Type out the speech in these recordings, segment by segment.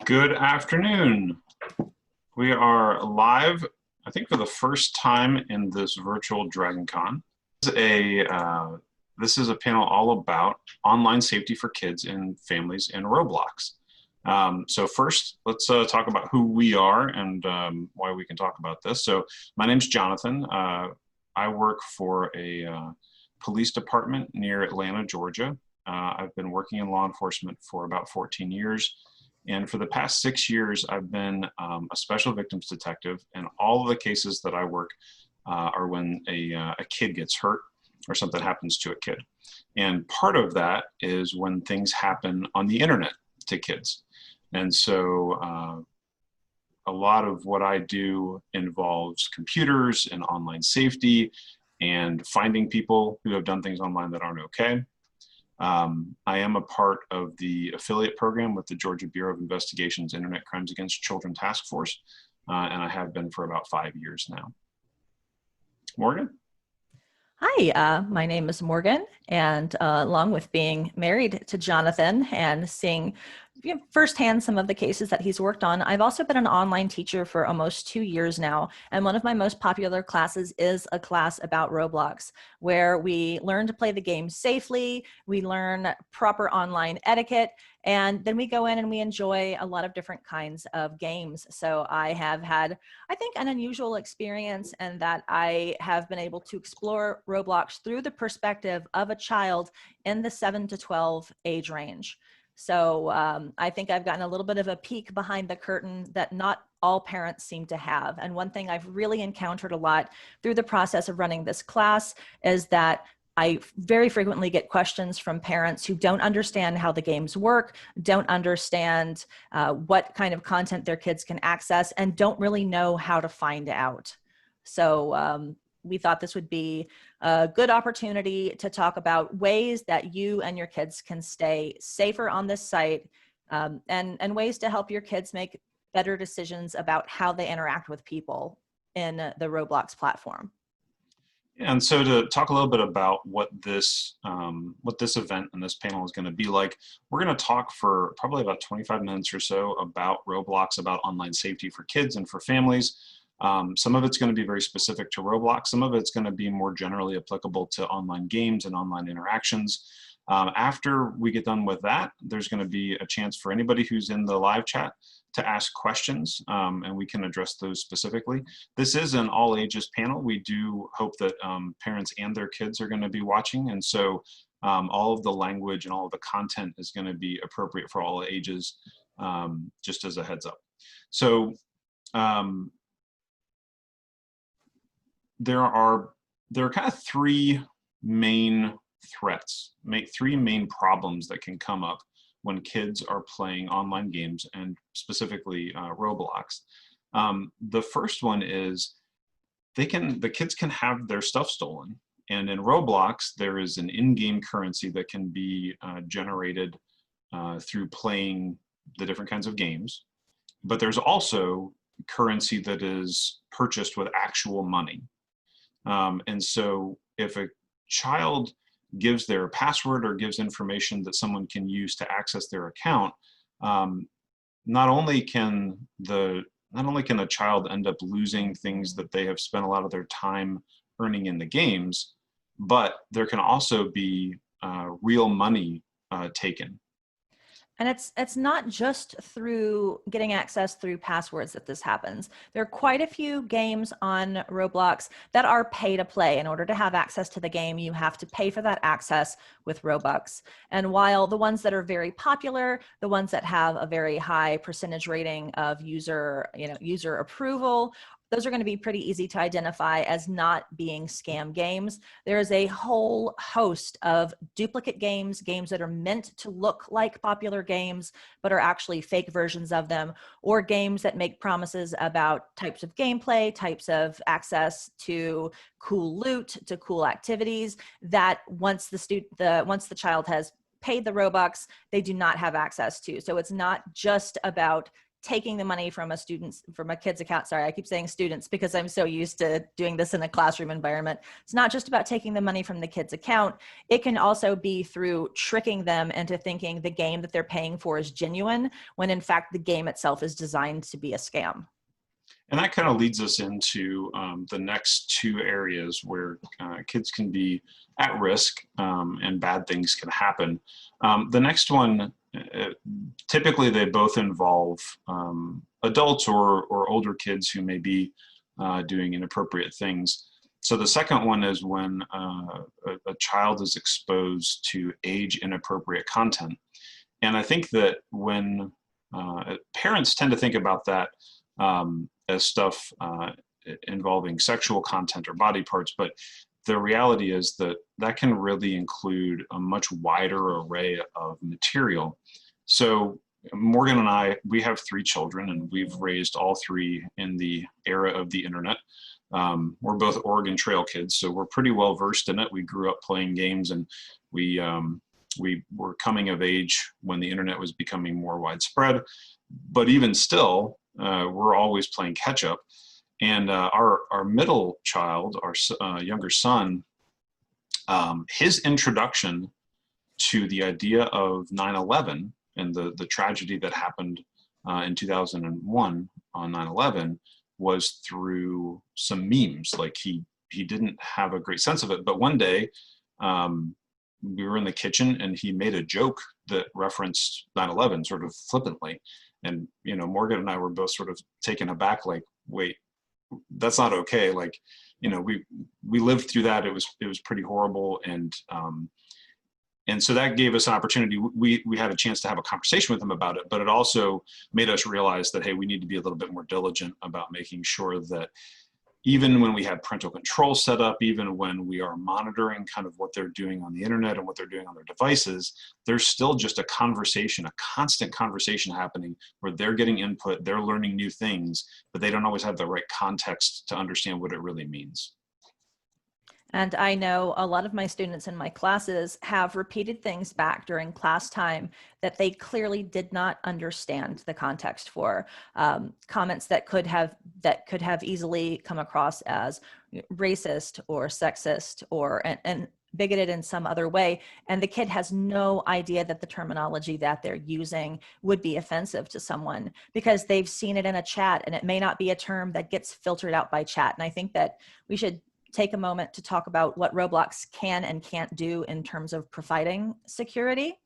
Good afternoon. We are live, I think for the first time in this virtual DragonCon. This is a panel all about online safety for kids and families in Roblox. So first, let's talk about who we are and why we can talk about this. So my name's Jonathan. I work for a police department near Atlanta, Georgia. I've been working in law enforcement for about 14 years. And for the past 6 years, I've been a special victims detective, and all of the cases that I work are when a kid gets hurt or something happens to a kid. And part of that is when things happen on the internet to kids. And so a lot of what I do involves computers and online safety and finding people who have done things online that aren't okay. I am a part of the affiliate program with the Georgia Bureau of Investigation's Internet Crimes Against Children Task Force, and I have been for about 5 years now. Morgan? Hi, my name is Morgan, and along with being married to Jonathan and seeing firsthand some of the cases that he's worked on, I've also been an online teacher for almost 2 years now. And one of my most popular classes is a class about Roblox, where we learn to play the game safely, we learn proper online etiquette, and then we go in and we enjoy a lot of different kinds of games. So I have had, I think, an unusual experience in that I have been able to explore Roblox through the perspective of a child in the 7 to 12 age range. So I think I've gotten a little bit of a peek behind the curtain that not all parents seem to have. And one thing I've really encountered a lot through the process of running this class is that I very frequently get questions from parents who don't understand how the games work, don't understand what kind of content their kids can access, and don't really know how to find out. So we thought this would be a good opportunity to talk about ways that you and your kids can stay safer on this site, and ways to help your kids make better decisions about how they interact with people in the Roblox platform. And so to talk a little bit about what this event and this panel is going to be like, we're going to talk for probably about 25 minutes or so about Roblox, about online safety for kids and for families. Some of it's going to be very specific to Roblox. Some of it's going to be more generally applicable to online games and online interactions. After we get done with that, there's going to be a chance for anybody who's in the live chat to ask questions, and we can address those specifically. This is an all ages panel. We do hope that parents and their kids are going to be watching, and so all of the language and all of the content is going to be appropriate for all ages, just as a heads up. So there are kind of three main threats, three main problems that can come up when kids are playing online games, and specifically Roblox. The first one is the kids can have their stuff stolen, and in Roblox there is an in-game currency that can be generated through playing the different kinds of games, but there's also currency that is purchased with actual money. And so if a child gives their password or gives information that someone can use to access their account, not only can a child end up losing things that they have spent a lot of their time earning in the games, but there can also be real money taken. And it's not just through getting access through passwords that this happens. There are quite a few games on Roblox that are pay to play. In order to have access to the game, you have to pay for that access with Robux. And while the ones that are very popular, the ones that have a very high percentage rating of user approval, those are going to be pretty easy to identify as not being scam games. There is a whole host of duplicate games that are meant to look like popular games, but are actually fake versions of them, or games that make promises about types of gameplay, types of access to cool loot, to cool activities, that once the child has paid the Robux, they do not have access to. So it's not just about taking the money from a kid's account. Sorry, I keep saying students because I'm so used to doing this in a classroom environment. It's not just about taking the money from the kid's account. It can also be through tricking them into thinking the game that they're paying for is genuine, when in fact the game itself is designed to be a scam. And that kind of leads us into the next two areas where kids can be at risk and bad things can happen. The next one, typically they both involve adults or older kids who may be doing inappropriate things. So the second one is when a child is exposed to age inappropriate content. And I think that when parents tend to think about that as stuff involving sexual content or body parts, but the reality is that that can really include a much wider array of material. So Morgan and I, we have 3 children, and we've raised all 3 in the era of the internet. We're both Oregon Trail kids, so we're pretty well versed in it. We grew up playing games, and we were coming of age when the internet was becoming more widespread. But even still, we're always playing catch up. And our middle child, our younger son, his introduction to the idea of 9/11 and the tragedy that happened in 2001 on 9/11 was through some memes. Like he didn't have a great sense of it, but one day we were in the kitchen and he made a joke that referenced 9/11 sort of flippantly. And, you know, Morgan and I were both sort of taken aback, like, wait, that's not okay. Like, you know, we lived through that. It was pretty horrible. And so that gave us an opportunity. We had a chance to have a conversation with him about it, but it also made us realize that, hey, we need to be a little bit more diligent about making sure that even when we have parental control set up, even when we are monitoring kind of what they're doing on the internet and what they're doing on their devices, there's still just a conversation, a constant conversation happening where they're getting input, they're learning new things, but they don't always have the right context to understand what it really means. And I know a lot of my students in my classes have repeated things back during class time that they clearly did not understand the context for. Comments that could have easily come across as racist or sexist or and bigoted in some other way. And the kid has no idea that the terminology that they're using would be offensive to someone because they've seen it in a chat, and it may not be a term that gets filtered out by chat. And I think that we should take a moment to talk about what Roblox can and can't do in terms of providing security.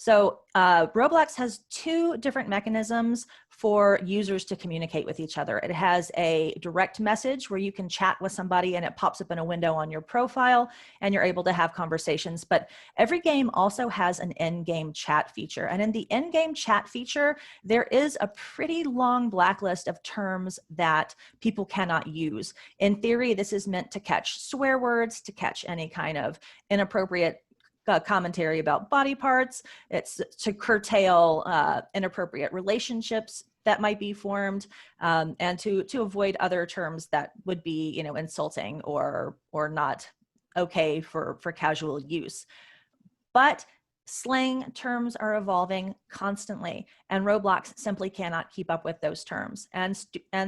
So Roblox has 2 different mechanisms for users to communicate with each other. It has a direct message where you can chat with somebody and it pops up in a window on your profile and you're able to have conversations. But every game also has an in-game chat feature. And in the in-game chat feature, there is a pretty long blacklist of terms that people cannot use. In theory, this is meant to catch swear words, to catch any kind of inappropriate commentary about body parts. It's to curtail inappropriate relationships that might be formed, and to avoid other terms that would be, you know, insulting or not okay for casual use. But slang terms are evolving constantly, and Roblox simply cannot keep up with those terms. And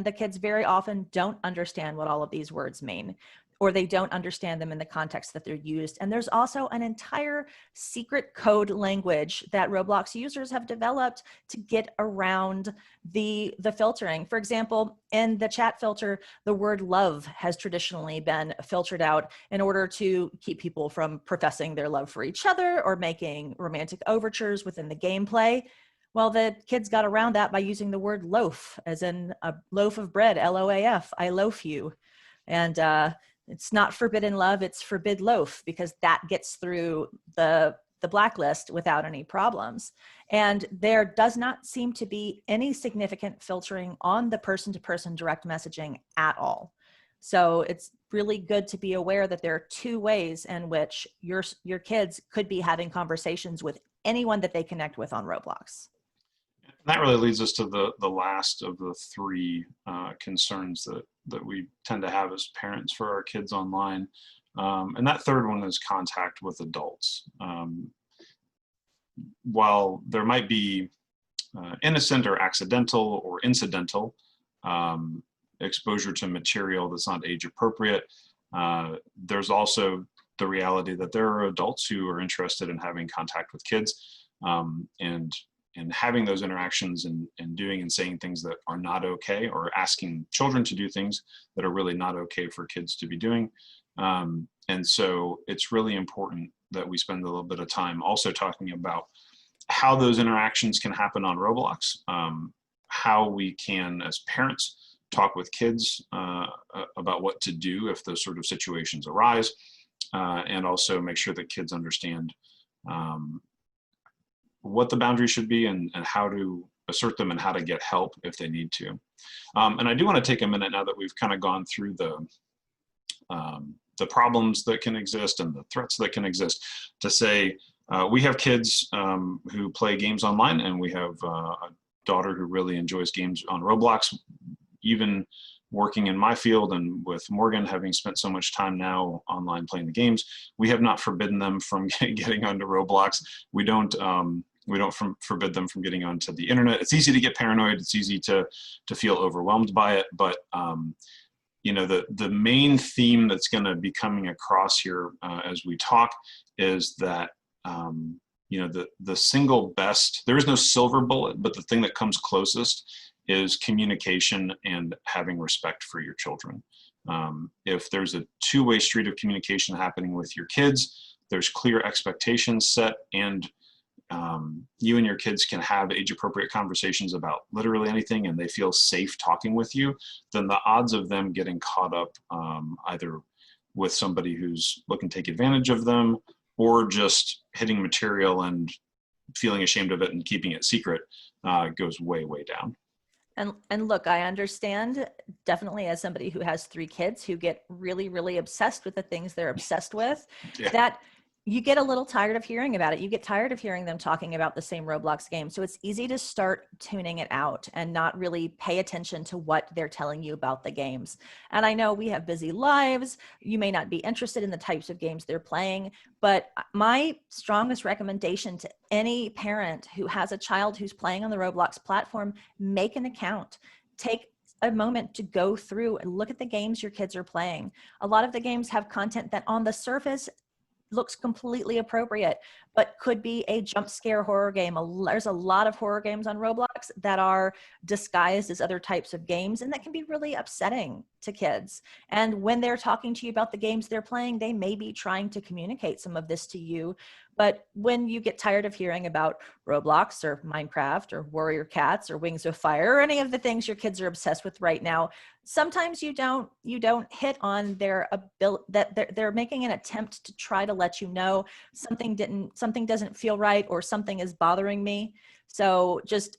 the kids very often don't understand what all of these words mean, or they don't understand them in the context that they're used. And there's also an entire secret code language that Roblox users have developed to get around the filtering. For example, in the chat filter, the word love has traditionally been filtered out in order to keep people from professing their love for each other or making romantic overtures within the gameplay. Well, the kids got around that by using the word loaf, as in a loaf of bread, L-O-A-F, I loaf you. And it's not forbidden love, it's forbid loaf, because that gets through the blacklist without any problems. And there does not seem to be any significant filtering on the person-to-person direct messaging at all. So it's really good to be aware that there are 2 ways in which your kids could be having conversations with anyone that they connect with on Roblox. That really leads us to the last of the 3 concerns that we tend to have as parents for our kids online. And that third one is contact with adults. While there might be innocent or accidental or incidental exposure to material that's not age appropriate. There's also the reality that there are adults who are interested in having contact with kids, and having those interactions and doing and saying things that are not okay, or asking children to do things that are really not okay for kids to be doing. And so it's really important that we spend a little bit of time also talking about how those interactions can happen on Roblox, how we can, as parents, talk with kids about what to do if those sort of situations arise, and also make sure that kids understand what the boundaries should be, and how to assert them, and how to get help if they need to. And I do want to take a minute, now that we've kind of gone through the problems that can exist and the threats that can exist, to say we have kids who play games online, and we have a daughter who really enjoys games on Roblox. Even working in my field, and with Morgan having spent so much time now online playing the games, we have not forbidden them from getting onto Roblox. We don't forbid them from getting onto the internet. It's easy to get paranoid. It's easy to feel overwhelmed by it. But you know, the main theme that's going to be coming across here as we talk is that you know, the single best, there is no silver bullet, but the thing that comes closest is communication and having respect for your children. If there's a two-way street of communication happening with your kids, there's clear expectations set, and you and your kids can have age-appropriate conversations about literally anything, and they feel safe talking with you, then the odds of them getting caught up either with somebody who's looking to take advantage of them, or just hitting material and feeling ashamed of it and keeping it secret goes way, way down. And look, I understand definitely, as somebody who has 3 kids who get really, really obsessed with the things they're obsessed with, Yeah. that you get a little tired of hearing about it. You get tired of hearing them talking about the same Roblox game. So it's easy to start tuning it out and not really pay attention to what they're telling you about the games. And I know we have busy lives. You may not be interested in the types of games they're playing, but my strongest recommendation to any parent who has a child who's playing on the Roblox platform, make an account. Take a moment to go through and look at the games your kids are playing. A lot of the games have content that on the surface looks completely appropriate, but could be a jump scare horror game. There's a lot of horror games on Roblox that are disguised as other types of games, and that can be really upsetting to kids. And when they're talking to you about the games they're playing, they may be trying to communicate some of this to you. But when you get tired of hearing about Roblox or Minecraft or Warrior Cats or Wings of Fire or any of the things your kids are obsessed with right now, sometimes you don't hit on their ability, that they're making an attempt to try to let you know something doesn't feel right, or something is bothering me. So just,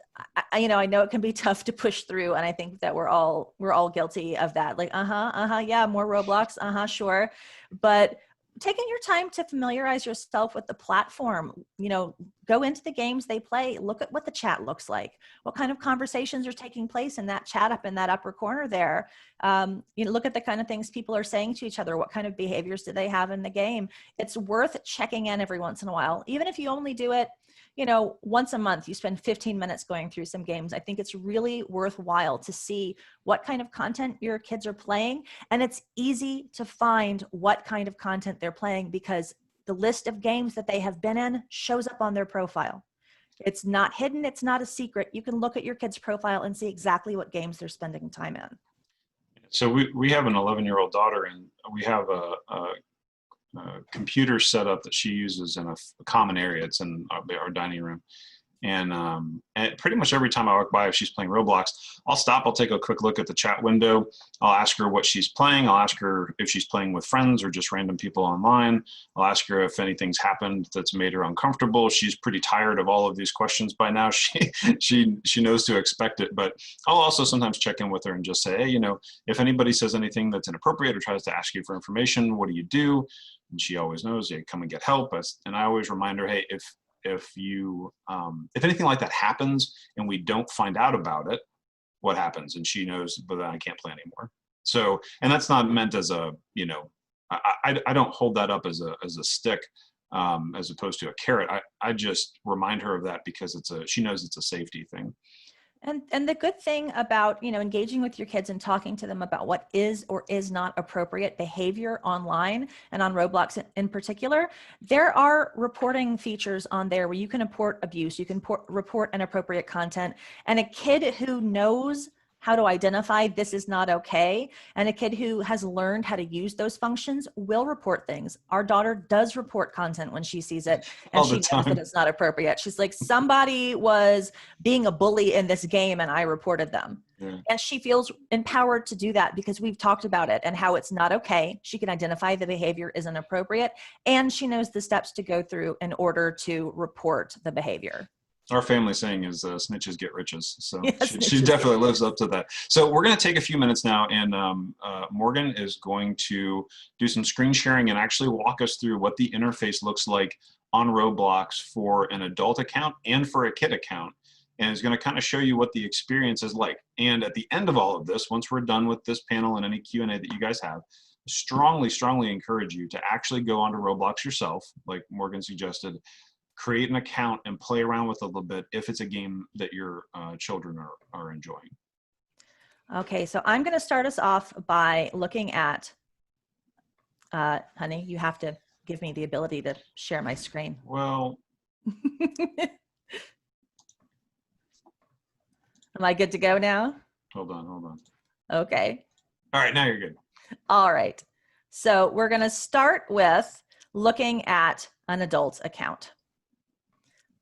you know, I know it can be tough to push through, and I think that we're all guilty of that. Like, yeah, more Roblox, sure. But taking your time to familiarize yourself with the platform, you know, go into the games they play, look at what the chat looks like, what kind of conversations are taking place in that chat up in that upper corner there. You know, look at the kind of things people are saying to each other, what kind of behaviors do they have in the game. It's worth checking in every once in a while, even if you only do it, you know, once a month. You spend 15 minutes going through some games. I think it's really worthwhile to see what kind of content your kids are playing. And it's easy to find what kind of content they're playing, because the list of games that they have been in shows up on their profile. It's not hidden. It's not a secret. You can look at your kid's profile and see exactly what games they're spending time in. So we have an 11-year-old daughter, and we have a computer setup that she uses in a common area. It's in our dining room. And pretty much every time I walk by, if she's playing Roblox, I'll stop, I'll take a quick look at the chat window. I'll ask her what she's playing. I'll ask her if she's playing with friends or just random people online. I'll ask her if anything's happened that's made her uncomfortable. She's pretty tired of all of these questions by now. She knows to expect it, but I'll also sometimes check in with her and just say, hey, you know, if anybody says anything that's inappropriate or tries to ask you for information, what do you do? And she always knows, hey, come and get help. And I always remind her, hey, if anything like that happens and we don't find out about it, what happens? And she knows, but then I can't play anymore. So, and that's not meant as a, you know, I don't hold that up as a stick. as opposed to a carrot. I just remind her of that because she knows it's a safety thing. And the good thing about, engaging with your kids and talking to them about what is or is not appropriate behavior online and on Roblox in particular, there are reporting features on there where you can report abuse, you can report inappropriate content, and a kid who knows how to identify this is not okay, and a kid who has learned how to use those functions will report things. Our daughter does report content when she sees it, and she knows that it's not appropriate. She's like, somebody was being a bully in this game and I reported them. Yeah. And she feels empowered to do that because we've talked about it and how it's not okay. She can identify the behavior isn't appropriate, and she knows the steps to go through in order to report the behavior. Our family saying is snitches get riches. So yes, she definitely lives up to that. So we're going to take a few minutes now, and Morgan is going to do some screen sharing and actually walk us through what the interface looks like on Roblox for an adult account and for a kid account. And is going to kind of show you what the experience is like. And at the end of all of this, once we're done with this panel and any Q&A that you guys have, strongly encourage you to actually go onto Roblox yourself, like Morgan suggested, create an account and play around with it a little bit if it's a game that your children are enjoying. Okay, so I'm going to start us off by looking at, honey, you have to give me the ability to share my screen. Well. Am I good to go now? Hold on. Okay. All right, now you're good. All right. So we're going to start with looking at an adult account.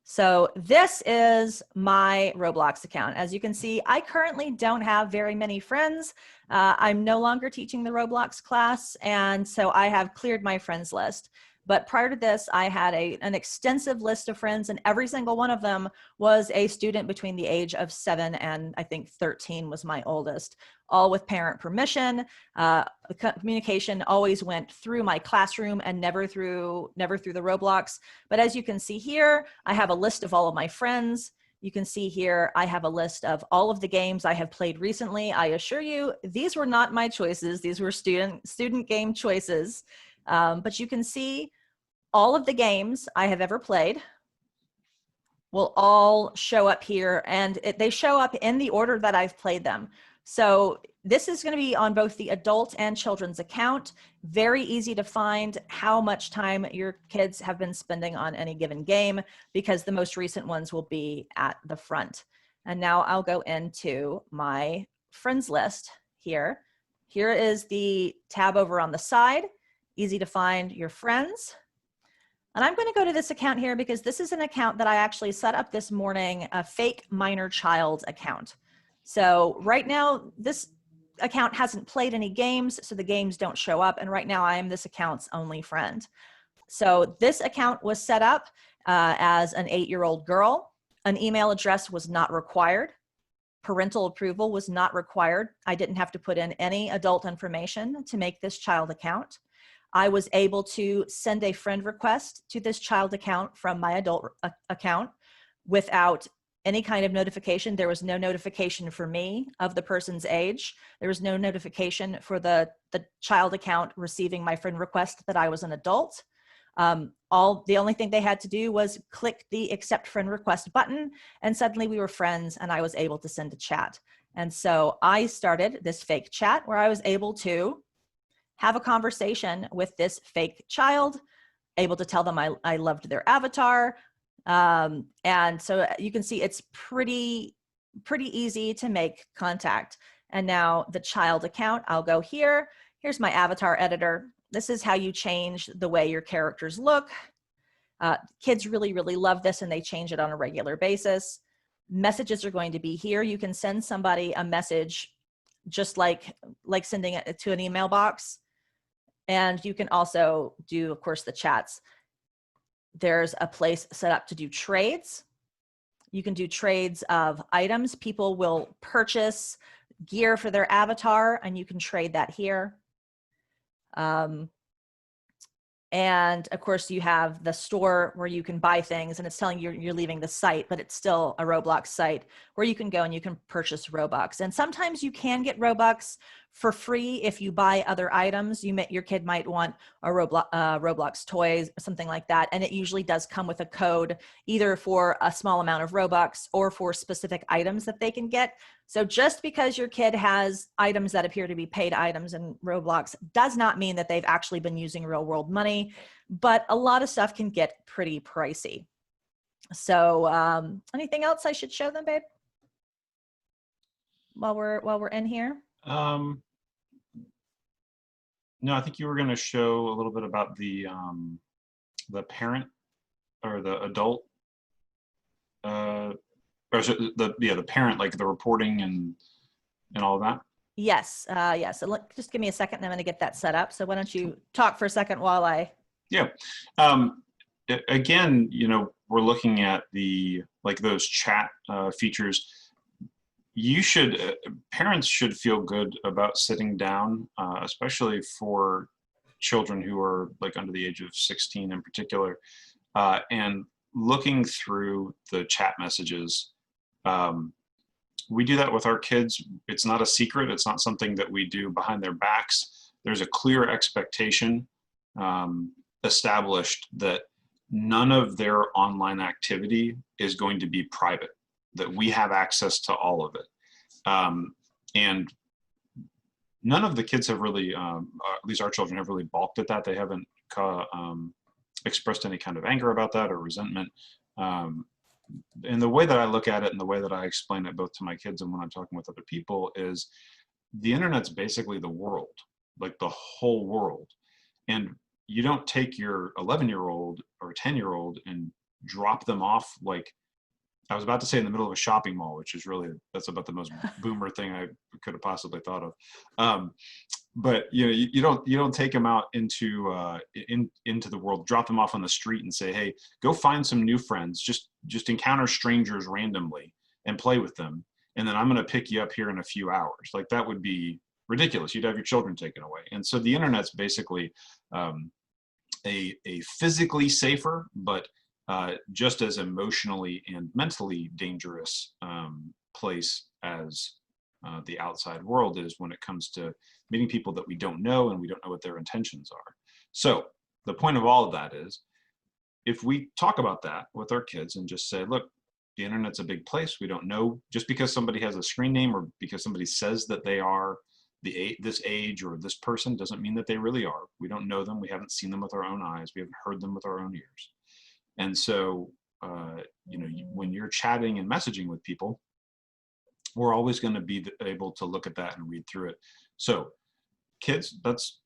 So this is my Roblox account. As you can see, I currently don't have very many friends. I'm no longer teaching the Roblox class, and so I have cleared my friends list. But prior to this, I had an extensive list of friends, and every single one of them was a student between the age of 7 and I think 13 was my oldest, all with parent permission. Communication always went through my classroom and never through the Roblox. But as you can see here, I have a list of all of my friends. You can see here, I have a list of all of the games I have played recently. I assure you, these were not my choices. These were student game choices. But you can see all of the games I have ever played will all show up here, and they show up in the order that I've played them. So this is going to be on both the adult and children's account. Very easy to find how much time your kids have been spending on any given game, because the most recent ones will be at the front. And now I'll go into my friends list here. Here is the tab over on the side. Easy to find your friends. And I'm going to go to this account here because this is an account that I actually set up this morning, a fake minor child account. So right now, this account hasn't played any games, so the games don't show up. And right now I am this account's only friend. So this account was set up as an 8-year-old girl. An email address was not required. Parental approval was not required. I didn't have to put in any adult information to make this child account. I was able to send a friend request to this child account from my adult account without any kind of notification. There was no notification for me of the person's age. There was no notification for the child account receiving my friend request that I was an adult. The only thing they had to do was click the accept friend request button, and suddenly we were friends and I was able to send a chat. And so I started this fake chat where I was able to have a conversation with this fake child, able to tell them I loved their avatar. And so you can see it's pretty easy to make contact. And now the child account, I'll go here. Here's my avatar editor. This is how you change the way your characters look. Kids really love this, and they change it on a regular basis. Messages are going to be here. You can send somebody a message just like sending it to an email box. And you can also do, of course, the chats. There's a place set up to do trades. You can do trades of items. People will purchase gear for their avatar, and you can trade that here. And of course, you have the store where you can buy things, and it's telling you you're leaving the site, but it's still a Roblox site where you can go and you can purchase Robux. And sometimes you can get Robux for free if you buy other items. Your kid might want a Roblox toys, something like that, and it usually does come with a code, either for a small amount of Robux or for specific items that they can get. So just because your kid has items that appear to be paid items in Roblox does not mean that they've actually been using real world money, but a lot of stuff can get pretty pricey. So anything else I should show them, babe, while we're in here? No, I think you were going to show a little bit about the parent or the adult, or the parent, like the reporting and all of that. Yes, yes. So just give me a second, and I'm going to get that set up. So why don't you talk for a second while I? Yeah. Again, we're looking at those chat features. Parents should feel good about sitting down, especially for children who are like under the age of 16 in particular, and looking through the chat messages. We do that with our kids. It's not a secret. It's not something that we do behind their backs. There's a clear expectation established that none of their online activity is going to be private, that we have access to all of it. And none of the kids have really, at least our children, have really balked at that. They haven't expressed any kind of anger about that or resentment. And the way that I look at it and the way that I explain it both to my kids and when I'm talking with other people is the internet's basically the world, like the whole world. And you don't take your 11-year-old or 10-year-old and drop them off, like, I was about to say in the middle of a shopping mall, which is really, that's about the most boomer thing I could have possibly thought of. But you don't take them out into the world, drop them off on the street and say, hey, go find some new friends, just encounter strangers randomly and play with them, and then I'm going to pick you up here in a few hours. Like, that would be ridiculous. You'd have your children taken away. And so the internet's basically a physically safer, but just as emotionally and mentally dangerous place as the outside world is when it comes to meeting people that we don't know and we don't know what their intentions are. So the point of all of that is, if we talk about that with our kids and just say, look, the internet's a big place. We don't know, just because somebody has a screen name or because somebody says that they are this age or this person doesn't mean that they really are. We don't know them. We haven't seen them with our own eyes. We haven't heard them with our own ears. And so, when you're chatting and messaging with people, we're always going to be able to look at that and read through it. So kids, that's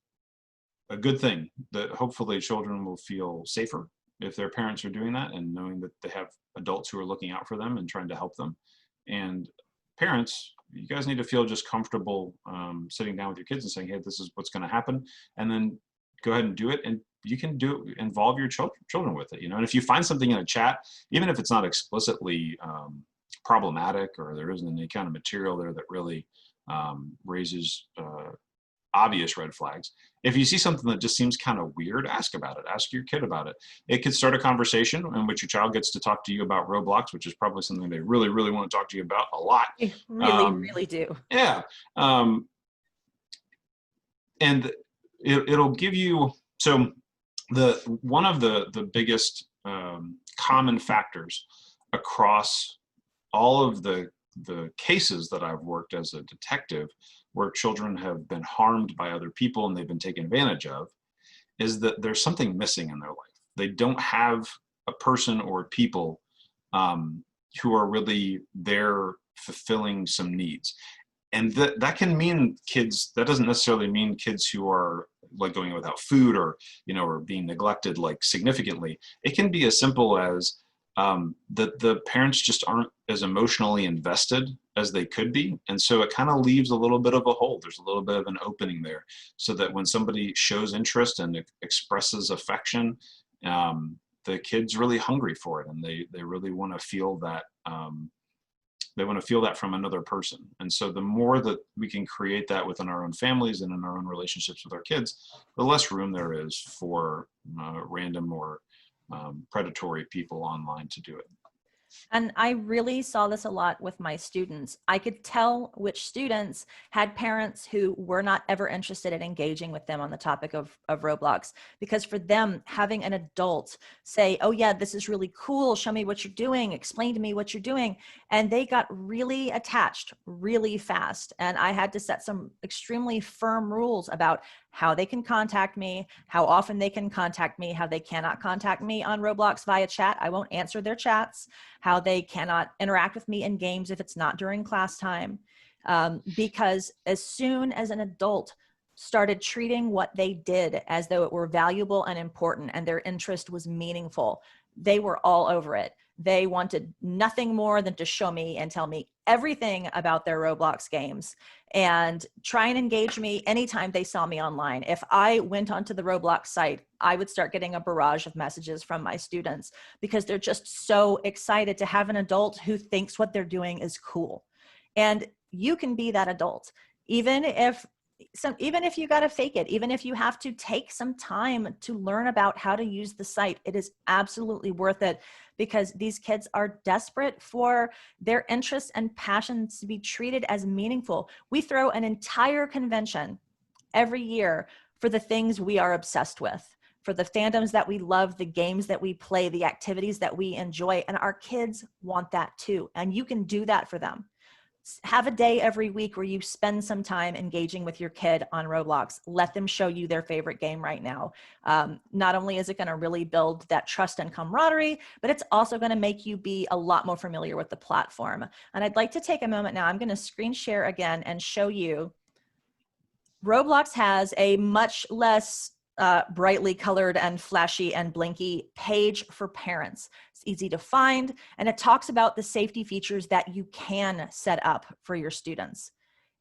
a good thing, that hopefully children will feel safer if their parents are doing that and knowing that they have adults who are looking out for them and trying to help them. And parents, you guys need to feel just comfortable sitting down with your kids and saying, hey, this is what's going to happen. And then go ahead and do it. And you can involve your children with it, and if you find something in a chat, even if it's not explicitly problematic or there isn't any kind of material there that really raises obvious red flags, if you see something that just seems kind of weird, ask about it. Ask your kid about it. It could start a conversation in which your child gets to talk to you about Roblox, which is probably something they really, really want to talk to you about a lot. They really, really do. Yeah. And it'll give you, so one of the biggest common factors across all of the cases that I've worked as a detective where children have been harmed by other people and they've been taken advantage of is that there's something missing in their life. They don't have a person or people who are really there fulfilling some needs. And that can mean kids, that doesn't necessarily mean kids who are like going without food or, or being neglected like significantly. It can be as simple as the parents just aren't as emotionally invested as they could be. And so it kind of leaves a little bit of a hole. There's a little bit of an opening there so that when somebody shows interest and expresses affection, the kid's really hungry for it. And they really want to feel that, They want to feel that from another person. And so the more that we can create that within our own families and in our own relationships with our kids, the less room there is for random or predatory people online to do it. And I really saw this a lot with my students. I could tell which students had parents who were not ever interested in engaging with them on the topic of Roblox, because for them, having an adult say, oh yeah, this is really cool, show me what you're doing, explain to me what you're doing, and they got really attached really fast. And I had to set some extremely firm rules about how they can contact me, how often they can contact me, how they cannot contact me on Roblox via chat. I won't answer their chats, how they cannot interact with me in games if it's not during class time. Because as soon as an adult started treating what they did as though it were valuable and important and their interest was meaningful, they were all over it. They wanted nothing more than to show me and tell me everything about their Roblox games and try and engage me anytime they saw me online. If I went onto the Roblox site, I would start getting a barrage of messages from my students because they're just so excited to have an adult who thinks what they're doing is cool. And you can be that adult, even if you got to fake it, even if you have to take some time to learn about how to use the site, it is absolutely worth it, because these kids are desperate for their interests and passions to be treated as meaningful. We throw an entire convention every year for the things we are obsessed with, for the fandoms that we love, the games that we play, the activities that we enjoy, and our kids want that too. And you can do that for them. Have a day every week where you spend some time engaging with your kid on Roblox. Let them show you their favorite game right now. Not only is it going to really build that trust and camaraderie, but it's also going to make you be a lot more familiar with the platform. And I'd like to take a moment now. I'm going to screen share again and show you. Roblox has a much less brightly colored and flashy and blinky page for parents. It's easy to find, and it talks about the safety features that you can set up for your students.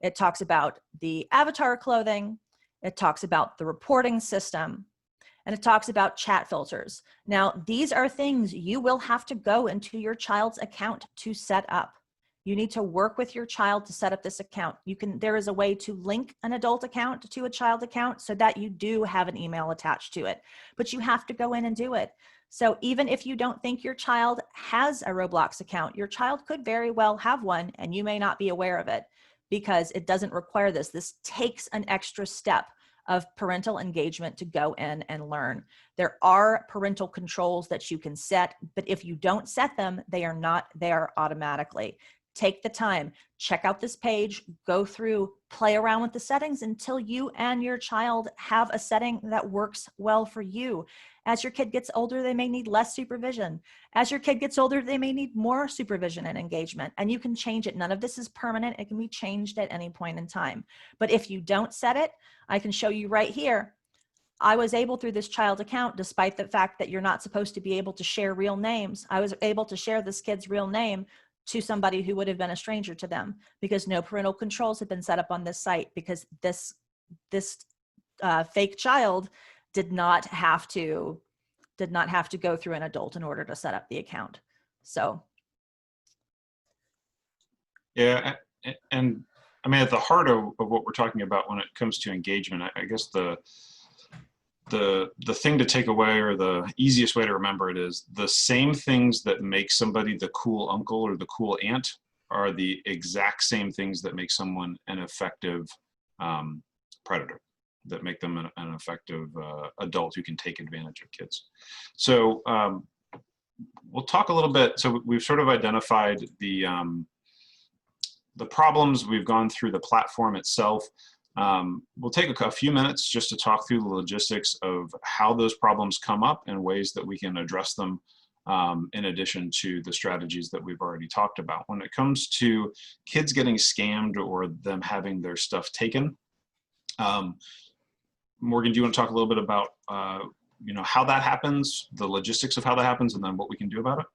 It talks about the avatar clothing, it talks about the reporting system, and it talks about chat filters. Now, these are things you will have to go into your child's account to set up. You need to work with your child to set up this account. There is a way to link an adult account to a child account so that you do have an email attached to it, but you have to go in and do it. So even if you don't think your child has a Roblox account, your child could very well have one and you may not be aware of it because it doesn't require this. This takes an extra step of parental engagement to go in and learn. There are parental controls that you can set, but if you don't set them, they are not there automatically. Take the time, check out this page, go through, play around with the settings until you and your child have a setting that works well for you. As your kid gets older, they may need less supervision. As your kid gets older, they may need more supervision and engagement, and you can change it. None of this is permanent. It can be changed at any point in time. But if you don't set it, I can show you right here. I was able through this child account, despite the fact that you're not supposed to be able to share real names, I was able to share this kid's real name to somebody who would have been a stranger to them because no parental controls had been set up on this site, because this fake child did not have to go through an adult in order to set up the account. So. Yeah, and I mean, at the heart of what we're talking about when it comes to engagement, I guess the thing to take away, or the easiest way to remember it, is the same things that make somebody the cool uncle or the cool aunt are the exact same things that make someone an effective predator, that make them an effective adult who can take advantage of kids. So we'll talk a little bit. So we've sort of identified the problems. We've gone through the platform itself. We'll take a few minutes just to talk through the logistics of how those problems come up and ways that we can address them, in addition to the strategies that we've already talked about. When it comes to kids getting scammed or them having their stuff taken, Morgan, do you want to talk a little bit about how that happens, the logistics of how that happens, and then what we can do about it?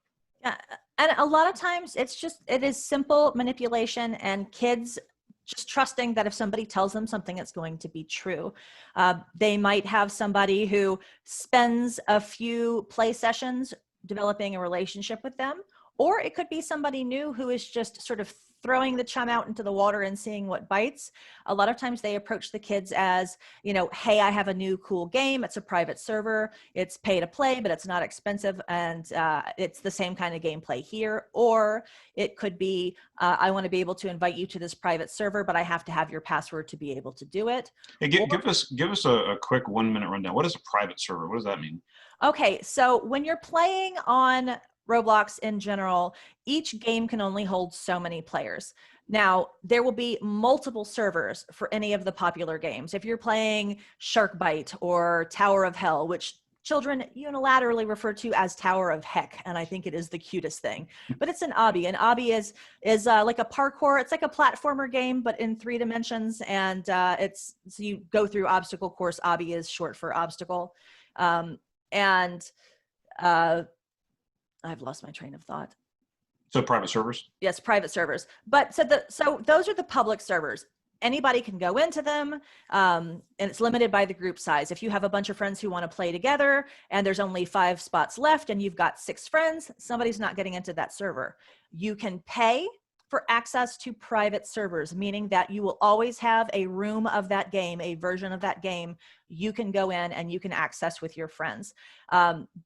Yeah, and a lot of times it is simple manipulation and kids just trusting that if somebody tells them something, it's going to be true. They might have somebody who spends a few play sessions developing a relationship with them, or it could be somebody new who is just sort of throwing the chum out into the water and seeing what bites. A lot of times they approach the kids as, you know, hey, I have a new cool game. It's a private server. It's pay to play, but it's not expensive. And it's the same kind of gameplay here. Or it could be, I want to be able to invite you to this private server, but I have to have your password to be able to do it. Hey, give us a quick 1-minute rundown. What is a private server? What does that mean? Okay, so when you're playing on Roblox in general, each game can only hold so many players. Now, there will be multiple servers for any of the popular games. If you're playing Shark Bite or Tower of Hell, which children unilaterally refer to as Tower of Heck, and I think it is the cutest thing. But it's an obby. An obby is like a parkour. It's like a platformer game, but in 3 dimensions, and so you go through obstacle course. Obby is short for obstacle, and I've lost my train of thought. So private servers? Yes, private servers. But so those are the public servers. Anybody can go into them, and it's limited by the group size. If you have a bunch of friends who want to play together and there's only 5 spots left and you've got 6 friends, somebody's not getting into that server. You can pay for access to private servers, meaning that you will always have a room of that game, a version of that game you can go in and you can access with your friends.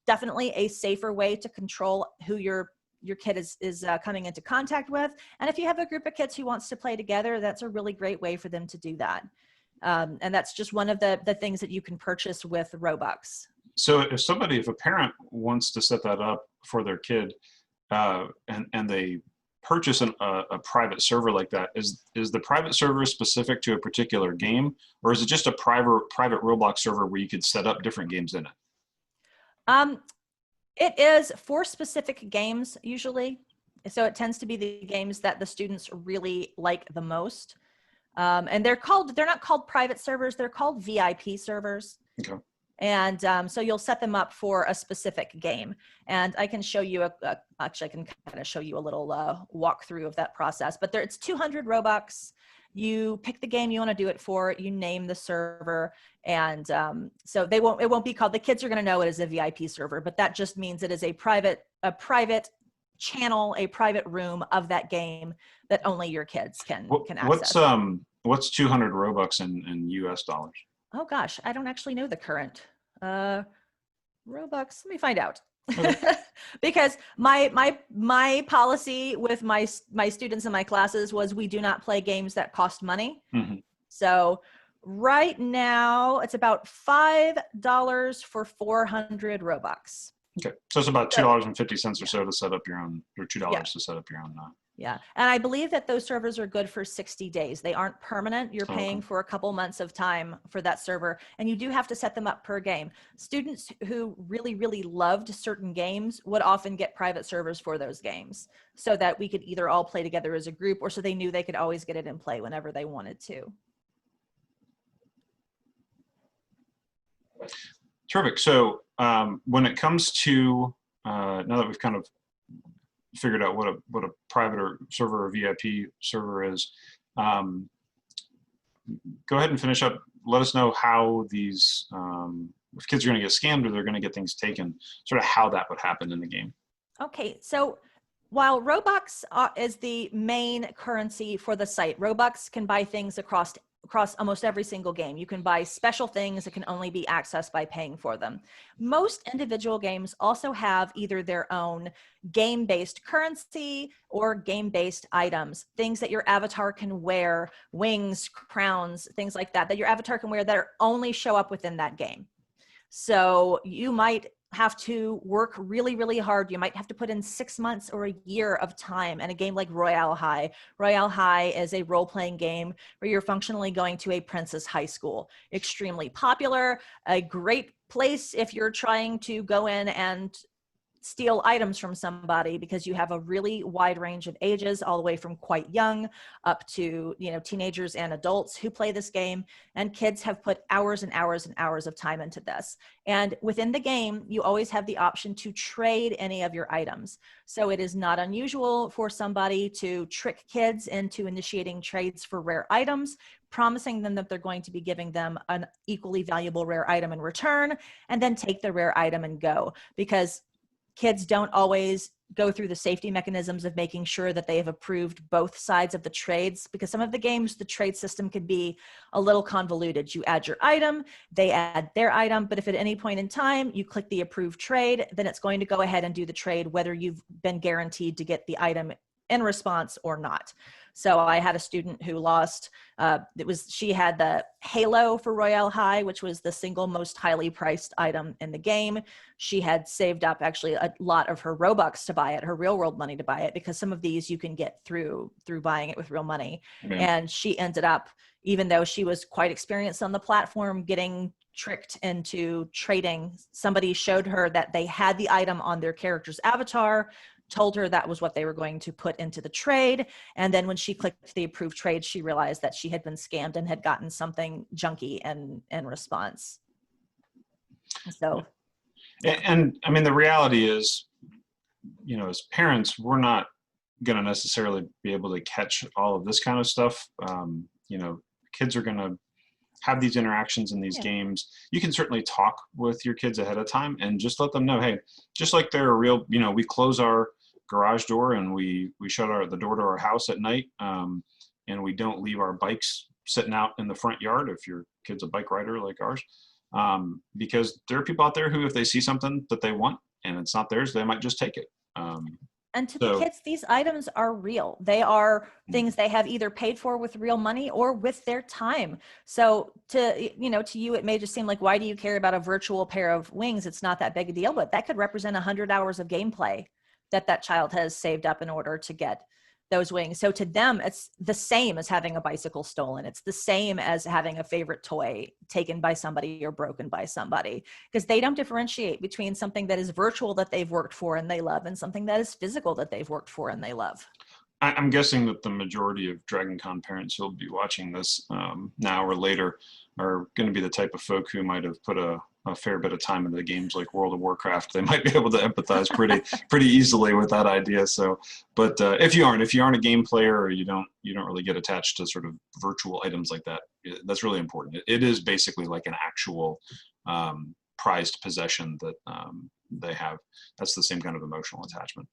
Definitely a safer way to control who your kid is coming into contact with. And if you have a group of kids who wants to play together, that's a really great way for them to do that. And that's just one of the things that you can purchase with Robux. So if a parent wants to set that up for their kid, and they purchase a private server like that, is the private server specific to a particular game, or is it just a private Roblox server where you could set up different games in it? It is for specific games usually. So it tends to be the games that the students really like the most. And they're not called private servers, they're called VIP servers. Okay. And so you'll set them up for a specific game. And I can show you actually I can kind of show you a little walkthrough of that process, but it's 200 Robux. You pick the game you want to do it for, you name the server, and so it won't be called, the kids are going to know it as a VIP server, but that just means it is a private channel, a private room of that game that only your kids can access. What's 200 Robux in US dollars? Oh gosh, I don't actually know the current Robux. Let me find out. Okay. Because my policy with my students in my classes was we do not play games that cost money. Mm-hmm. So right now it's about $5 for 400 Robux. Okay, so it's about $2.50 or so to set up your own, or $2 to set up your own. Yeah, and I believe that those servers are good for 60 days. They aren't permanent. You're paying for a couple months of time for that server, and you do have to set them up per game. Students who really, really loved certain games would often get private servers for those games so that we could either all play together as a group, or so they knew they could always get it in play whenever they wanted to. Terrific. So when it comes to, now that we've kind of figured out what a private or server or VIP server is, go ahead and finish up. Let us know how these, if kids are going to get scammed or they're going to get things taken, sort of how that would happen in the game. Okay, so while Robux is the main currency for the site, Robux can buy things across almost every single game. You can buy special things that can only be accessed by paying for them. Most individual games also have either their own game-based currency or game-based items, things that your avatar can wear, wings, crowns, things like that your avatar can wear that only show up within that game. So you might have to work really, really hard. You might have to put in 6 months or a year of time in a game like Royale High. Royale High is a role-playing game where you're functionally going to a princess high school. Extremely popular, a great place if you're trying to go in and steal items from somebody, because you have a really wide range of ages, all the way from quite young up to, teenagers and adults who play this game. And kids have put hours and hours and hours of time into this. And within the game, you always have the option to trade any of your items. So it is not unusual for somebody to trick kids into initiating trades for rare items, promising them that they're going to be giving them an equally valuable rare item in return, and then take the rare item and go. Because kids don't always go through the safety mechanisms of making sure that they have approved both sides of the trades, because some of the games, the trade system can be a little convoluted. You add your item, they add their item, but if at any point in time you click the approved trade, then it's going to go ahead and do the trade whether you've been guaranteed to get the item in response or not. So I had a student who lost, she had the Halo for Royale High, which was the single most highly priced item in the game. She had saved up actually a lot of her Robux to buy it, her real world money to buy it, because some of these you can get through buying it with real money. Yeah. And she ended up, even though she was quite experienced on the platform, getting tricked into trading. Somebody showed her that they had the item on their character's avatar, told her that was what they were going to put into the trade. And then when she clicked the approved trade, she realized that she had been scammed and had gotten something junky in response. So. And I mean, the reality is, you know, as parents, we're not going to necessarily be able to catch all of this kind of stuff. You know, kids are going to have these interactions in these games. You can certainly talk with your kids ahead of time and just let them know, hey, just like they're a real, you know, we close our garage door and we shut the door to our house at night, and we don't leave our bikes sitting out in the front yard if your kid's a bike rider like ours, because there are people out there who, if they see something that they want and it's not theirs, they might just take it. And to the kids, these items are real. They are things they have either paid for with real money or with their time. So to you, it may just seem like, why do you care about a virtual pair of wings? It's not that big a deal, but that could represent 100 hours of gameplay that child has saved up in order to get those wings. So to them, it's the same as having a bicycle stolen. It's the same as having a favorite toy taken by somebody or broken by somebody, because they don't differentiate between something that is virtual that they've worked for and they love and something that is physical that they've worked for and they love. I'm guessing that the majority of DragonCon parents who will be watching this now or later are going to be the type of folk who might have put a fair bit of time into games like World of Warcraft. They might be able to empathize pretty easily with that idea. So, but if you aren't a game player, or you don't really get attached to sort of virtual items like that, that's really important. It is basically like an actual prized possession that they have. That's the same kind of emotional attachment.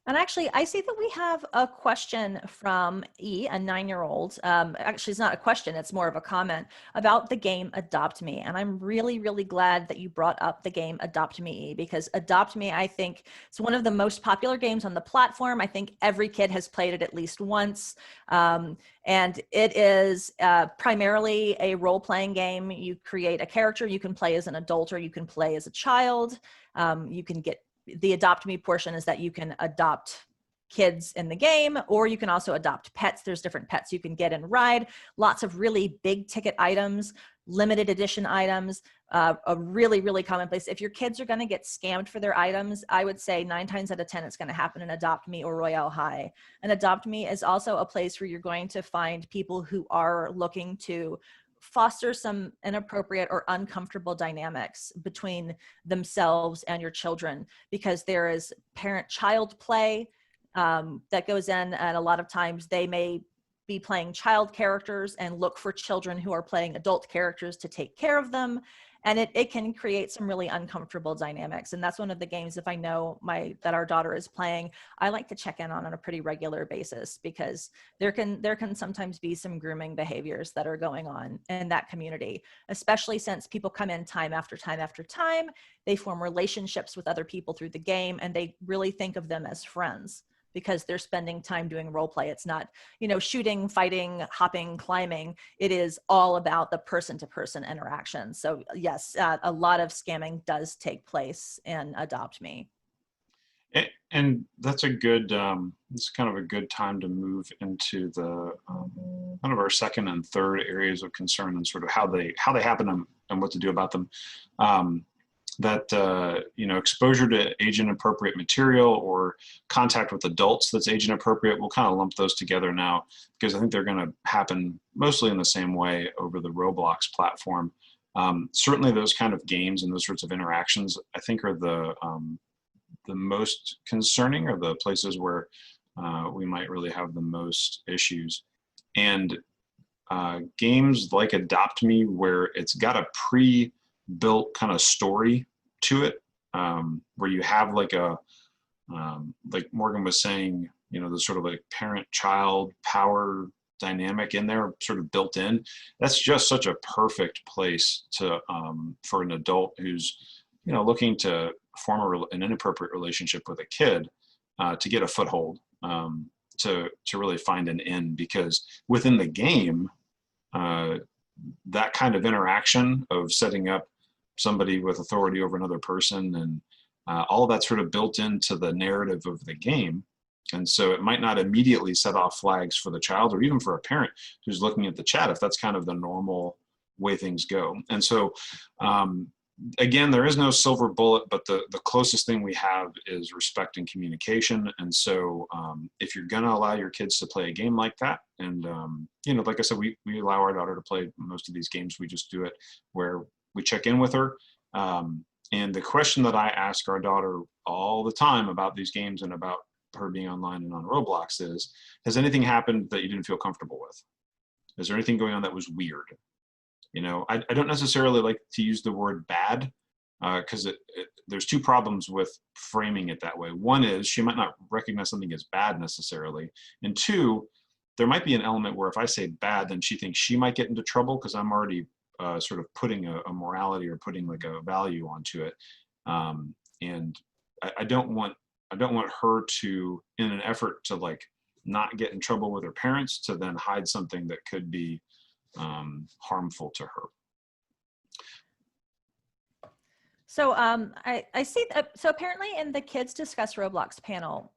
And actually, I see that we have a question from E, a 9-year-old. Actually, it's not a question, it's more of a comment about the game Adopt Me. And I'm really, really glad that you brought up the game Adopt Me, because Adopt Me, I think, is one of the most popular games on the platform. I think every kid has played it at least once. And it is primarily a role-playing game. You create a character, you can play as an adult or you can play as a child. You can get the Adopt Me portion is that you can adopt kids in the game, or you can also adopt pets. There's different pets you can get and ride. Lots of really big ticket items, limited edition items, a really, really commonplace. If your kids are going to get scammed for their items, I would say 9 times out of 10, it's going to happen in Adopt Me or Royale High. And Adopt Me is also a place where you're going to find people who are looking to foster some inappropriate or uncomfortable dynamics between themselves and your children, because there is parent-child play that goes in, and a lot of times they may be playing child characters and look for children who are playing adult characters to take care of them. And it can create some really uncomfortable dynamics. And that's one of the games, if I know that our daughter is playing, I like to check in on a pretty regular basis, because there can sometimes be some grooming behaviors that are going on in that community, especially since people come in time after time after time. They form relationships with other people through the game, and they really think of them as friends, because they're spending time doing role play. It's not, shooting, fighting, hopping, climbing. It is all about the person-to-person interaction. So yes, a lot of scamming does take place in Adopt Me. And that's a good, it's kind of a good time to move into the kind of our second and third areas of concern, and sort of how they happen and what to do about them. Exposure to age inappropriate material or contact with adults that's age inappropriate, we'll kind of lump those together now, because I think they're going to happen mostly in the same way over the Roblox platform. Certainly those kind of games and those sorts of interactions, I think, are the most concerning, or the places where we might really have the most issues. And games like Adopt Me, where it's got a pre-built kind of story to it, where you have like a like Morgan was saying, you know, the sort of like parent-child power dynamic in there sort of built in. That's just such a perfect place to for an adult who's, you know, looking to form an inappropriate relationship with a kid to get a foothold, to really find an in, because within the game, that kind of interaction of setting up somebody with authority over another person, and all of that sort of built into the narrative of the game. And so it might not immediately set off flags for the child or even for a parent who's looking at the chat, if that's kind of the normal way things go. And so, again, there is no silver bullet, but the closest thing we have is respect and communication. And so if you're going to allow your kids to play a game like that, and, you know, like I said, we allow our daughter to play most of these games. We just do it where we check in with her. And the question that I ask our daughter all the time about these games and about her being online and on Roblox is, has anything happened that you didn't feel comfortable with? Is there anything going on that was weird? You know, I don't necessarily like to use the word bad, because there's two problems with framing it that way. One is she might not recognize something as bad necessarily. And two, there might be an element where if I say bad, then she thinks she might get into trouble because I'm already sort of putting a morality or putting like a value onto it. And I don't want her to, in an effort to like not get in trouble with her parents, to then hide something that could be harmful to her. So I see that, so apparently in the Kids Discuss Roblox panel,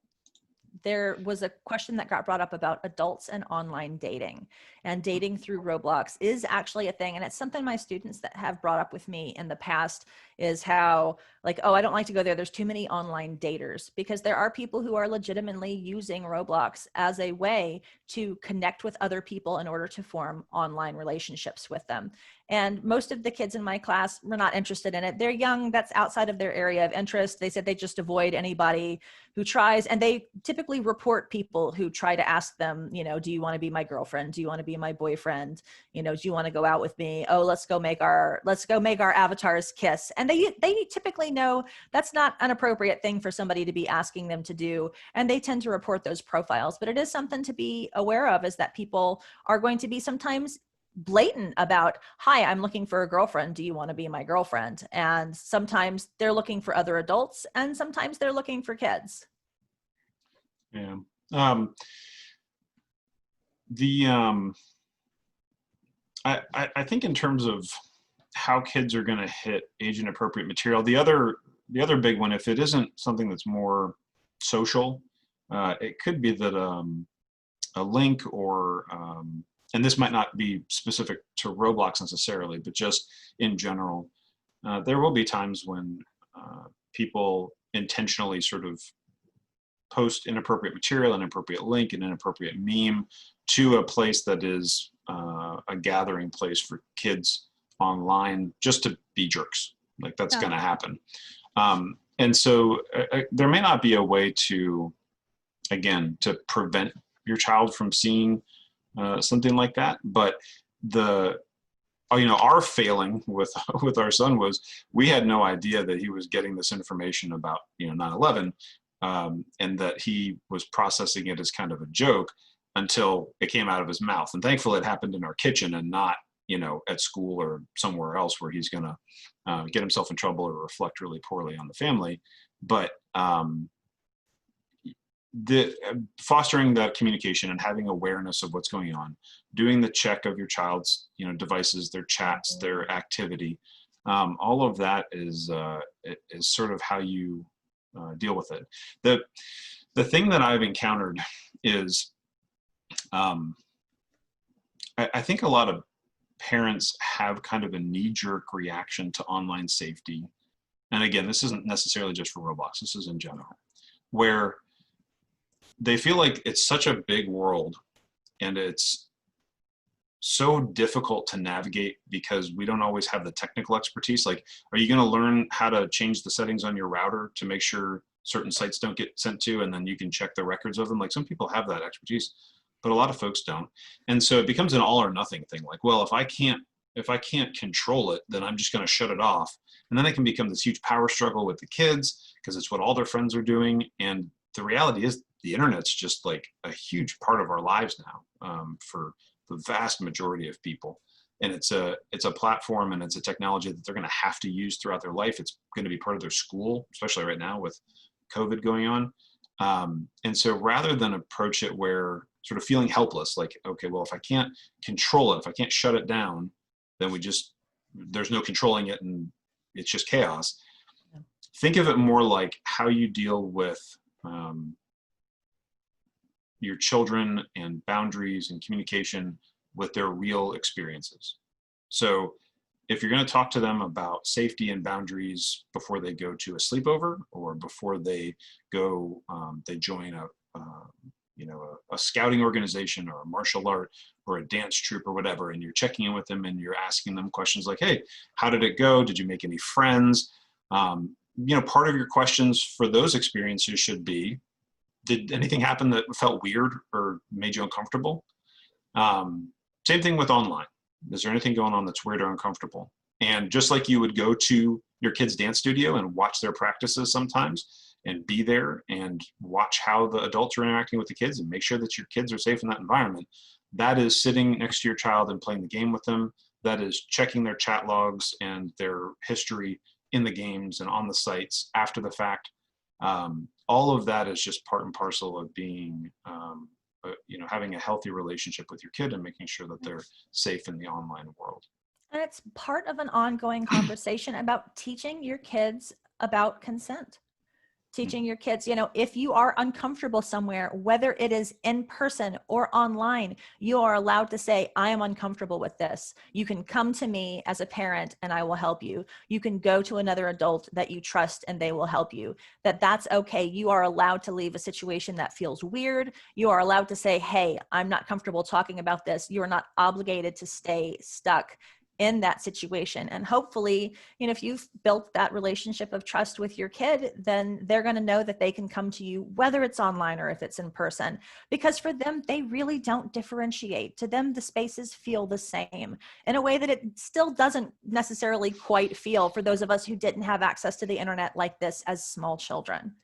there was a question that got brought up about adults and online dating, and dating through Roblox is actually a thing. And it's something my students that have brought up with me in the past is how, like, oh, I don't like to go there. There's too many online daters, because there are people who are legitimately using Roblox as a way to connect with other people in order to form online relationships with them. And most of the kids in my class were not interested in it. They're young, that's outside of their area of interest. They said they just avoid anybody who tries, and they typically report people who try to ask them, you know, do you want to be my girlfriend? Do you want to be my boyfriend? You know, do you want to go out with me? Oh, let's go make our avatars kiss. And they typically know that's not an appropriate thing for somebody to be asking them to do. And they tend to report those profiles. But it is something to be aware of, is that people are going to be sometimes blatant about, hi, I'm looking for a girlfriend. Do you want to be my girlfriend? And sometimes they're looking for other adults, and sometimes they're looking for kids. Yeah. I think in terms of how kids are going to hit age inappropriate material, the other big one, if it isn't something that's more social, it could be that a link or and this might not be specific to Roblox necessarily, but just in general, there will be times when people intentionally sort of post inappropriate material, inappropriate link, an inappropriate meme to a place that is a gathering place for kids online, just to be jerks. Like, that's going to happen. And so there may not be a way to, again, to prevent your child from seeing something like that. But our failing with our son was, we had no idea that he was getting this information about 9/11, and that he was processing it as kind of a joke until it came out of his mouth. And thankfully it happened in our kitchen and not at school or somewhere else where he's gonna get himself in trouble or reflect really poorly on the family. But the fostering that communication and having awareness of what's going on, doing the check of your child's devices, their chats, their activity, all of that is sort of how you deal with it. The thing that I've encountered is I think a lot of parents have kind of a knee-jerk reaction to online safety. And again, this isn't necessarily just for Roblox, this is in general, where they feel like it's such a big world and it's so difficult to navigate because we don't always have the technical expertise. Like, are you going to learn how to change the settings on your router to make sure certain sites don't get sent to, and then you can check the records of them? Like, some people have that expertise, but a lot of folks don't. And so it becomes an all or nothing thing. Like, well, if if I can't control it, then I'm just going to shut it off. And then it can become this huge power struggle with the kids because it's what all their friends are doing. And the reality is the internet's just like a huge part of our lives now, for the vast majority of people. And it's a platform, and it's a technology that they're going to have to use throughout their life. It's going to be part of their school, especially right now with COVID going on. And so rather than approach it where sort of feeling helpless, like, okay, well, if I can't control it, if I can't shut it down, then there's no controlling it and it's just chaos. Think of it more like how you deal with your children and boundaries and communication with their real experiences. So if you're going to talk to them about safety and boundaries before they go to a sleepover, or before they go, they join a scouting organization or a martial art or a dance troupe or whatever, and you're checking in with them and you're asking them questions like, hey, how did it go? Did you make any friends? Part of your questions for those experiences should be, did anything happen that felt weird or made you uncomfortable? Same thing with online. Is there anything going on that's weird or uncomfortable? And just like you would go to your kid's dance studio and watch their practices sometimes and be there and watch how the adults are interacting with the kids and make sure that your kids are safe in that environment, that is sitting next to your child and playing the game with them. That is checking their chat logs and their history in the games and on the sites after the fact. All of that is just part and parcel of being, having a healthy relationship with your kid and making sure that they're safe in the online world. And it's part of an ongoing conversation about teaching your kids about consent. Teaching your kids, if you are uncomfortable somewhere, whether it is in person or online, you are allowed to say, I am uncomfortable with this. You can come to me as a parent and I will help you. You can go to another adult that you trust and they will help you. That's okay. You are allowed to leave a situation that feels weird. You are allowed to say, hey, I'm not comfortable talking about this. You are not obligated to stay stuck in that situation. And hopefully, if you've built that relationship of trust with your kid, then they're going to know that they can come to you, whether it's online or if it's in person, because for them, they really don't differentiate. To them, the spaces feel the same in a way that it still doesn't necessarily quite feel for those of us who didn't have access to the internet like this as small children.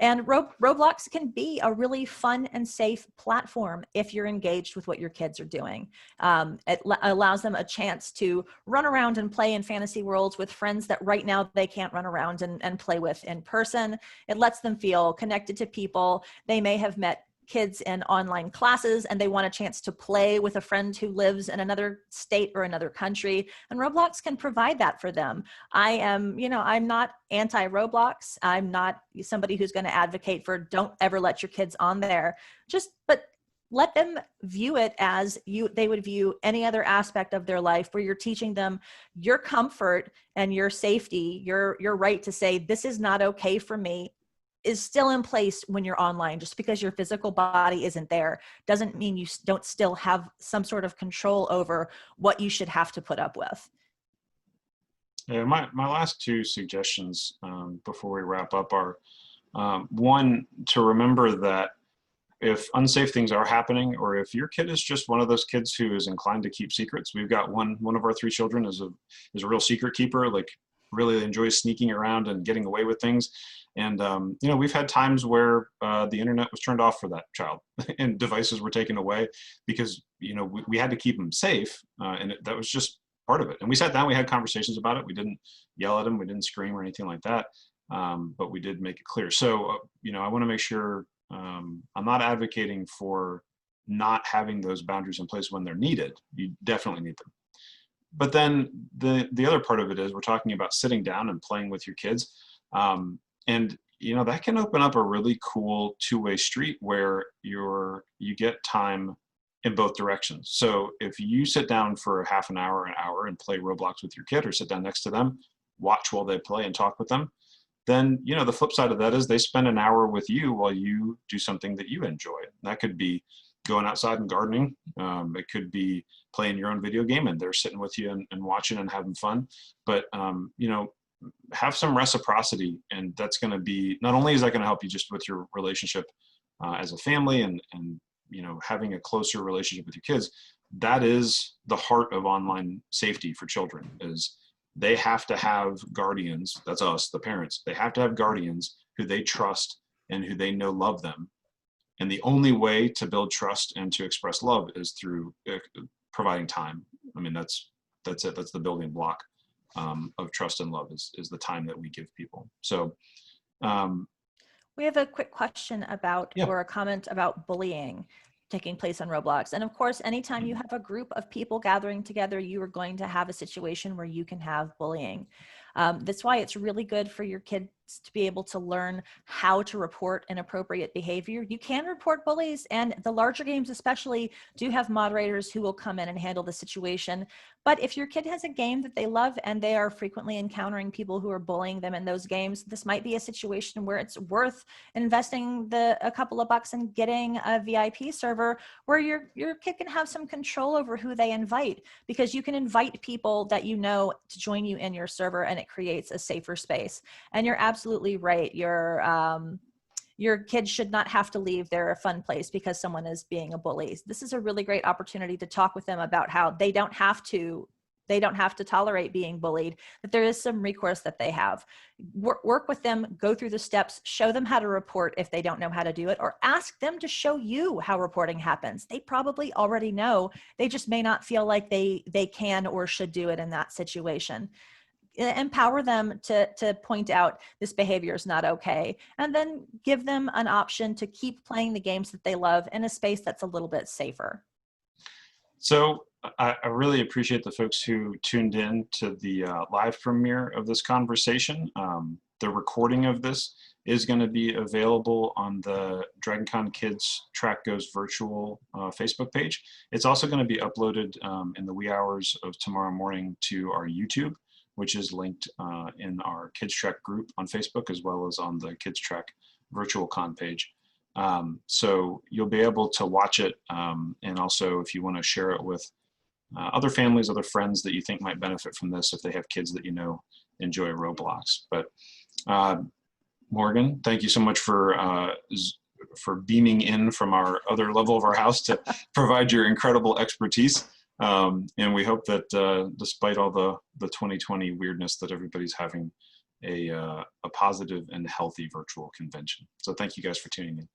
And Roblox can be a really fun and safe platform if you're engaged with what your kids are doing. It allows them a chance to run around and play in fantasy worlds with friends that right now they can't run around and play with in person. It lets them feel connected to people. They may have met kids in online classes and they want a chance to play with a friend who lives in another state or another country, and Roblox can provide that for them. I'm not anti-Roblox. I'm not somebody who's going to advocate for don't ever let your kids on there, but let them view it as they would view any other aspect of their life, where you're teaching them your comfort and your safety, your right to say, this is not okay for me, is still in place when you're online. Just because your physical body isn't there doesn't mean you don't still have some sort of control over what you should have to put up with. Yeah, my last two suggestions before we wrap up are, one, to remember that if unsafe things are happening, or if your kid is just one of those kids who is inclined to keep secrets. We've got one of our three children is a real secret keeper, like really enjoys sneaking around and getting away with things. And, we've had times where the internet was turned off for that child and devices were taken away because, we had to keep them safe. And that was just part of it. And we sat down, we had conversations about it. We didn't yell at him. We didn't scream or anything like that. But we did make it clear. So, I want to make sure I'm not advocating for not having those boundaries in place when they're needed. You definitely need them. But then the other part of it is we're talking about sitting down and playing with your kids. And that can open up a really cool two-way street where you get time in both directions. So if you sit down for half an hour and play Roblox with your kid, or sit down next to them, watch while they play and talk with them, then the flip side of that is they spend an hour with you while you do something that you enjoy. And that could be going outside and gardening. It could be playing your own video game and they're sitting with you and watching and having fun. But have some reciprocity, and that's going to be, not only is that going to help you just with your relationship as a family and having a closer relationship with your kids, that is the heart of online safety for children, is they have to have guardians. That's us, the parents. They have to have guardians who they trust and who they know love them. And the only way to build trust and to express love is through providing time. I mean, that's it. That's the building block of trust and love is the time that we give people. So we have a quick question about, yeah. or a comment about bullying taking place on Roblox. And of course, anytime you have a group of people gathering together, you are going to have a situation where you can have bullying. That's why it's really good for your kids to be able to learn how to report inappropriate behavior. You can report bullies, and the larger games especially do have moderators who will come in and handle the situation. But if your kid has a game that they love and they are frequently encountering people who are bullying them in those games, this might be a situation where it's worth investing a couple of bucks and getting a VIP server where your kid can have some control over who they invite, because you can invite people that you know to join you in your server, and it creates a safer space. And you're absolutely right. Your kids should not have to leave their fun place because someone is being a bully. This is a really great opportunity to talk with them about how they don't have to tolerate being bullied, that there is some recourse that they have. Work with them, go through the steps, show them how to report if they don't know how to do it, or ask them to show you how reporting happens. They probably already know. They just may not feel like they can or should do it in that situation. Empower them to point out this behavior is not okay, and then give them an option to keep playing the games that they love in a space that's a little bit safer. So I really appreciate the folks who tuned in to the live premiere of this conversation. The recording of this is going to be available on the DragonCon Kids Track Goes Virtual Facebook page. It's also going to be uploaded in the wee hours of tomorrow morning to our YouTube, which is linked in our Kids Track group on Facebook, as well as on the Kids Track Virtual Con page. So you'll be able to watch it, and also if you want to share it with other families, other friends that you think might benefit from this, if they have kids that you know enjoy Roblox. But Morgan, thank you so much for beaming in from our other level of our house to provide your incredible expertise. And we hope that despite all the 2020 weirdness, that everybody's having a positive and healthy virtual convention. So thank you guys for tuning in.